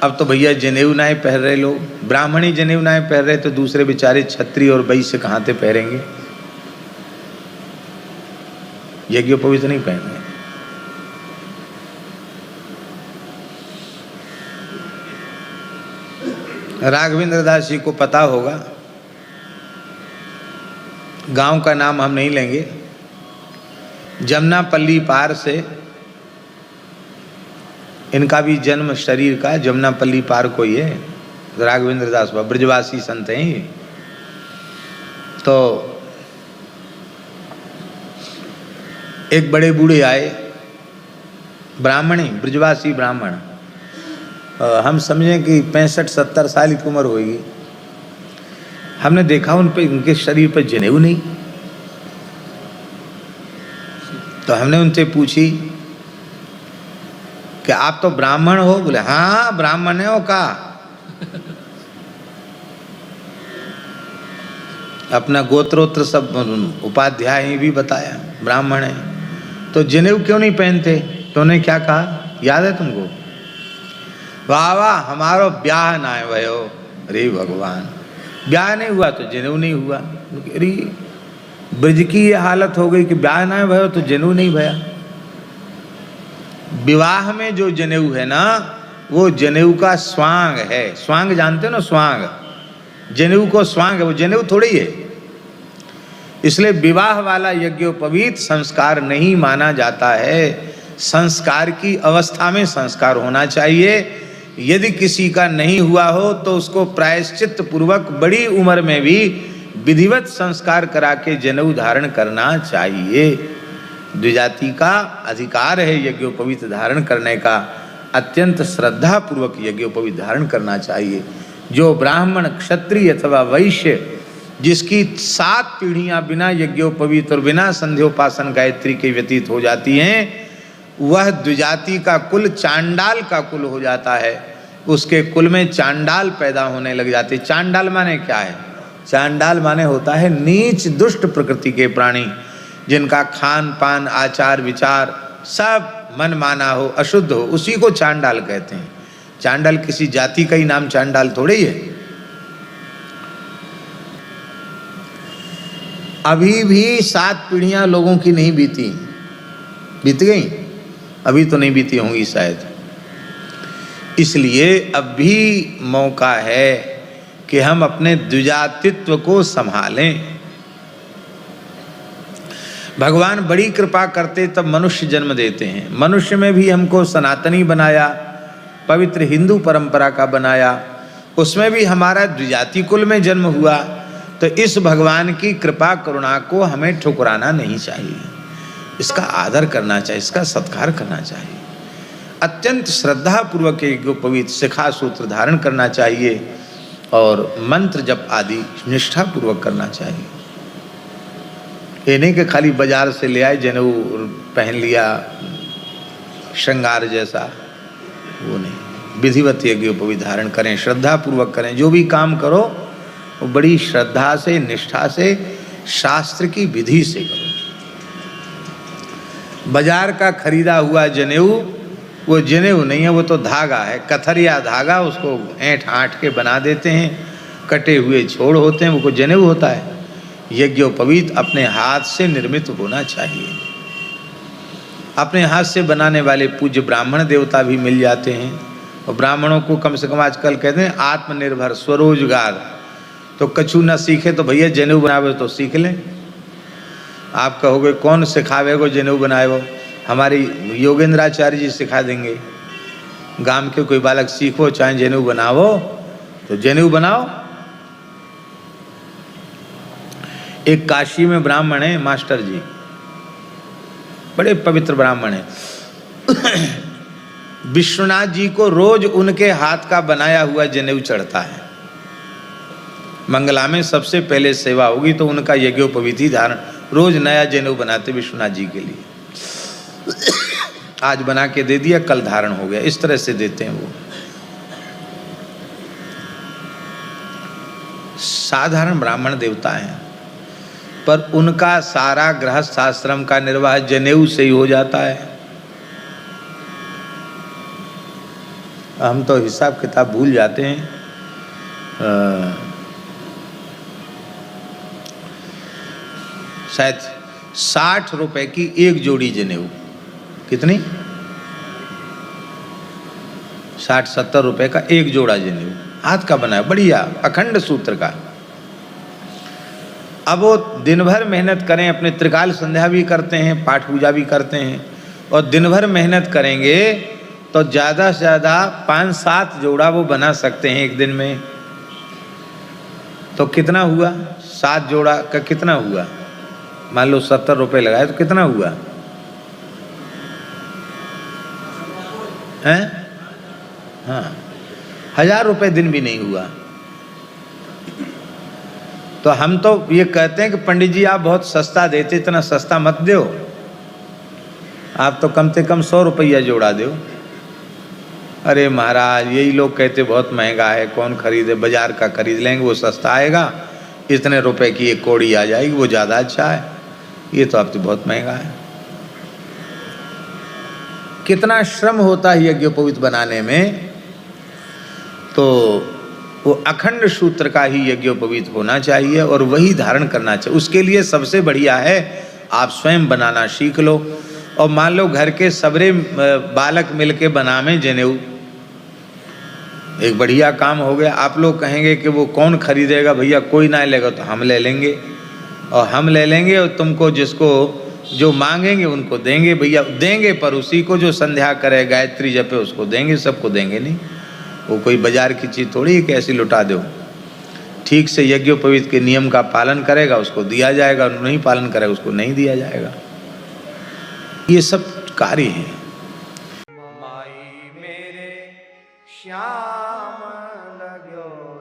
अब तो भैया जनेऊ नाए पहन रहे लोग, ब्राह्मणी जनेऊ नाए पहन रहे तो दूसरे बेचारे क्षत्रिय और वैश्य कहाँ से पहनेंगे? यज्ञोपवीत नहीं पहन रहे। राघवेंद्र दास जी को पता होगा, गांव का नाम हम नहीं लेंगे, जमुनापल्ली पार से इनका भी जन्म शरीर का जमुनापल्ली पार को ही है। राघवेंद्र दास ब्रजवासी संत हैं ये। तो एक बड़े बूढ़े आए, ब्राह्मणी, ब्रजवासी ब्राह्मण, हम समझें कि 65-70 साल की उम्र होगी। हमने देखा उन पे, उनके शरीर पर जनेऊ नहीं। तो हमने उनसे पूछी कि आप तो ब्राह्मण हो? बोले हाँ ब्राह्मण है। हो का अपना गोत्रोत्र सब उपाध्याय भी बताया, ब्राह्मण है। तो जनेऊ क्यों नहीं पहनते? तो उन्होंने क्या कहा, याद है तुमको? वाह वाह, हमारो ब्याह ना है भयो। अरे भगवान, ब्याह नहीं हुआ तो जनेऊ नहीं हुआ। अरे ब्रज की ये हालत हो गई कि ब्याह ना है भयो तो जनेऊ नहीं भया। विवाह में जो जनेऊ है ना, वो जनेऊ का स्वांग है। स्वांग जानते हो ना, स्वांग, जनेऊ को स्वांग है, वो जनेऊ थोड़ी है। इसलिए विवाह वाला यज्ञोपवीत संस्कार नहीं माना जाता है। संस्कार की अवस्था में संस्कार होना चाहिए। यदि किसी का नहीं हुआ हो तो उसको प्रायश्चित पूर्वक बड़ी उम्र में भी विधिवत संस्कार करा के जनेऊ धारण करना चाहिए। द्विजाति का अधिकार है यज्ञोपवीत धारण करने का। अत्यंत श्रद्धा पूर्वक यज्ञोपवीत धारण करना चाहिए। जो ब्राह्मण, क्षत्रिय अथवा वैश्य जिसकी 7 पीढ़ियां बिना यज्ञोपवीत और बिना संध्योपासन गायत्री के व्यतीत हो जाती हैं, वह द्विजाति का कुल चांडाल का कुल हो जाता है। उसके कुल में चांडाल पैदा होने लग जाते। चांडाल माने क्या है? चांडाल माने होता है नीच दुष्ट प्रकृति के प्राणी, जिनका खान पान आचार विचार सब मन माना हो, अशुद्ध हो, उसी को चांडाल कहते हैं। चांडाल किसी जाति का ही नाम चांडाल थोड़ी है। अभी भी 7 पीढ़ियां लोगों की नहीं बीती, बीत गई? अभी तो नहीं बीती होंगी शायद। इसलिए अब भी मौका है कि हम अपने द्विजातित्व को संभालें। भगवान बड़ी कृपा करते तब मनुष्य जन्म देते हैं। मनुष्य में भी हमको सनातनी बनाया, पवित्र हिंदू परंपरा का बनाया, उसमें भी हमारा द्विजाति कुल में जन्म हुआ। तो इस भगवान की कृपा करुणा को हमें ठुकराना नहीं चाहिए, इसका आदर करना चाहिए, इसका सत्कार करना चाहिए। अत्यंत श्रद्धा पूर्वक यज्ञोपवीत शिखा सूत्र धारण करना चाहिए और मंत्र जप आदि निष्ठा पूर्वक करना चाहिए। ये नहीं कि खाली बाजार से ले आए जनेऊ पहन लिया श्रृंगार जैसा, वो नहीं। विधिवत यज्ञोपवीत धारण करें, श्रद्धा पूर्वक करें। जो भी काम करो वो बड़ी श्रद्धा से, निष्ठा से, शास्त्र की विधि से करो। बाजार का खरीदा हुआ जनेऊ वो जनेऊ नहीं है, वो तो धागा है, कथरिया धागा। उसको ऐंठ आँठ के बना देते हैं, कटे हुए छोड़ होते हैं, वो जनेऊ होता है। यज्ञोपवीत अपने हाथ से निर्मित होना चाहिए। अपने हाथ से बनाने वाले पूज्य ब्राह्मण देवता भी मिल जाते हैं। और ब्राह्मणों को कम से कम आजकल कहते हैं आत्मनिर्भर, स्वरोजगार। तो कछु न सीखे तो भैया जनेऊ बनावे तो सीख लें। आप कहोगे कौन सिखावे को जनेऊ बनाए? वो हमारी योगेंद्राचार्य जी सिखा देंगे। गांव के कोई बालक सीखो चाहे जनेऊ बनाओ तो जनेऊ बनाओ। एक काशी में ब्राह्मण है, मास्टर जी, बड़े पवित्र ब्राह्मण है। विश्वनाथ जी को रोज उनके हाथ का बनाया हुआ जनेऊ चढ़ता है। मंगला में सबसे पहले सेवा होगी तो उनका यज्ञोपवीत धारण, रोज नया जनेऊ बनाते विश्वनाथ जी के लिए। आज बना के दे दिया, कल धारण हो गया, इस तरह से देते हैं वो। साधारण ब्राह्मण देवता हैं, पर उनका सारा गृहस्थ आश्रम का निर्वाह जनेऊ से ही हो जाता है। हम तो हिसाब किताब भूल जाते हैं। शायद 60 रुपए की एक जोड़ी जनेऊ। कितनी? 60-70 रुपए का एक जोड़ा जनेऊ, हाथ का बना है, बढ़िया अखंड सूत्र का। अब वो दिन भर मेहनत करें, अपने त्रिकाल संध्या भी करते हैं, पाठ पूजा भी करते हैं, और दिन भर मेहनत करेंगे तो ज़्यादा से ज़्यादा 5-7 जोड़ा वो बना सकते हैं एक दिन में। तो कितना हुआ? 7 जोड़ा का कितना हुआ? मान लो 70 रुपये लगाए तो कितना हुआ है? हाँ, 1000 रुपये दिन भी नहीं हुआ। तो हम तो ये कहते हैं कि पंडित जी आप बहुत सस्ता देते, इतना सस्ता मत दो, आप तो कम से कम 100 रुपया जोड़ा दो। अरे महाराज यही लोग कहते बहुत महंगा है, कौन खरीदे, बाजार का खरीद लेंगे वो सस्ता आएगा, इतने रुपए की एक कौड़ी आ जाएगी वो ज़्यादा अच्छा है, ये तो अब तो बहुत महंगा है। कितना श्रम होता है यज्ञोपवीत बनाने में। तो वो अखंड सूत्र का ही यज्ञोपवीत होना चाहिए और वही धारण करना चाहिए। उसके लिए सबसे बढ़िया है आप स्वयं बनाना सीख लो, और मान लो घर के सबरे बालक मिलके बनावें जनेऊ, एक बढ़िया काम हो गया। आप लोग कहेंगे कि वो कौन खरीदेगा, भैया कोई ना लेगा तो हम ले लेंगे, और हम ले लेंगे और तुमको जिसको जो मांगेंगे उनको देंगे, भैया देंगे, पर उसी को जो संध्या करे गायत्री जपे उसको देंगे, सबको देंगे नहीं। वो कोई बाजार की चीज़ थोड़ी है कि ऐसी लुटा दो। ठीक से यज्ञोपवीत के नियम का पालन करेगा उसको दिया जाएगा, और नहीं पालन करेगा उसको नहीं दिया जाएगा। ये सब कार्य है। माई मेरे श्याम लगो